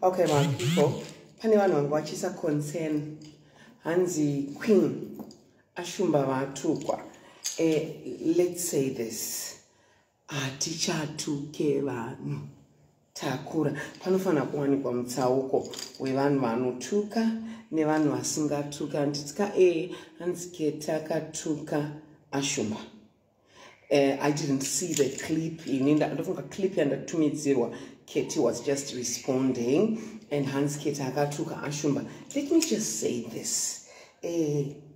Okay, my people. Pane vanhu vangwachisa concern. Hanzi queen. Ashumba havatukwe. Let's say this. Hatichatuke vanhu. Takura. Panofana kuwanikwa mutsauko wevanhu vanotuka nevanhu vasingatuka. Nditika hanzi Keti akatuka Ashumba. I didn't see the clip. Ndofunga clip yandatumidzirwa. Keti was just responding, and Hans Keti akatuka Ashumba. Let me just say this.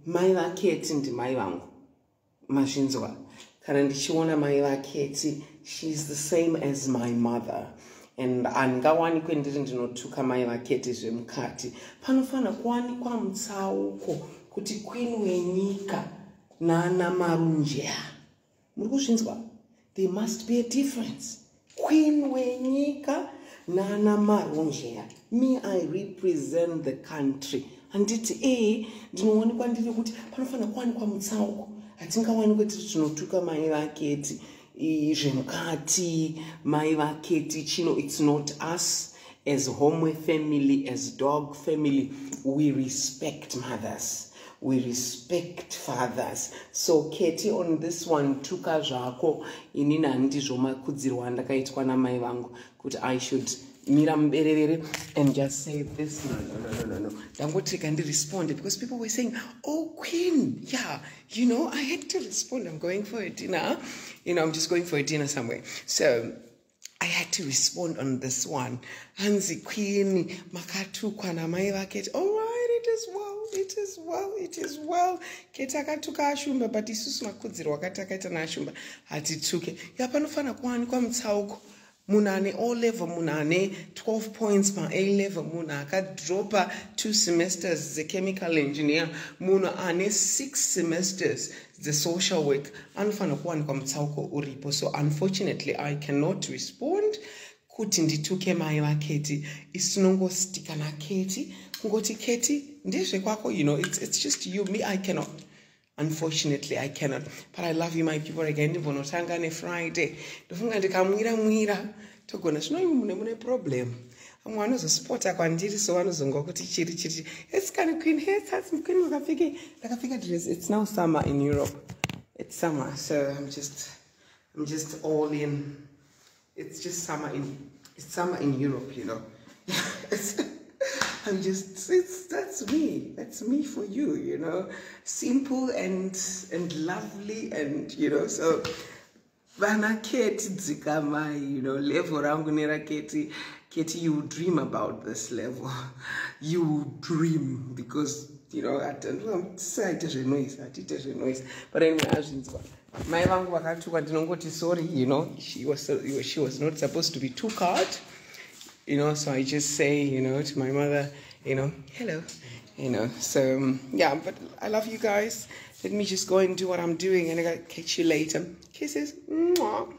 Mai vaKeti ndimai vangu. Mazvinzwa. Kana ndichiona mai vaKeti, she's the same as my mother. And angawanikwe ndiri ndinotuka mai vaKeti zvemukati. Panofana kuwanikwa mutsauko kuti queen wenyika nana marunjea. There must be a difference. Queen wenyika nana marunjea. Me, I represent the country. And it ndinowanikwa ndiri kuti panofana kuwanikwa mutsauko. Hatingawanikwe tiri tinotuka mai vaKeti zvemukati, mai vaKeti chino. It's not us as home family, as dog family. We respect mothers. We respect fathers. So Keti, on this one, tuka zvako inini handizvo makudzirwa ndakaitwa namai vangu kuti I should mira muberevere and just say this. No. Dangoteka and respond, because people were saying, oh queen, yeah, I had to respond. I'm going for a dinner. I'm just going for a dinner somewhere. So I had to respond on this one. Hanzi queen makatukwa namai vaKeti. All right, it is well. Keti akatuka Ashumba, but isusu makudzirwa akatakaita naAshumba hatituke. Panofana kuwanikwa mutsauko. Munane O level, munane 12 points per A level, muna akadropa 2 semesters the chemical engineer, muna ane 6 semesters the social work. Anofana kuwanikwa mutsauko uripo. So unfortunately I cannot respond. Kuti ndituke mai vaKeti isinongostika naKeti kungoti Keti ndezve kwako, it's just you. Me, I cannot. Unfortunately, I cannot. But I love you, my people. Again, ndivonotanga neFriday. Ndofunga ndikamwira togona zvino mune problem. Amwe vanozosipota kwandiri, so vanozonga kuti chiri. It's kind of queen hair. That's queen ndakapfeka dress. It's now summer in Europe. It's summer, so I'm just all in. It's just summer in Europe, that's me for you, simple and lovely, and so vana Keti dzikamai, level rangu nera Keti, you dream about this level. You dream, because I don't know, I noise. But anyway, mai vangu vakatukwa ndinongoti sorry, she was not supposed to be too hard, so I just say, to my mother, hello, so yeah, but I love you guys. Let me just go and do what I'm doing, and I gotta catch you later. Kisses. Mwah.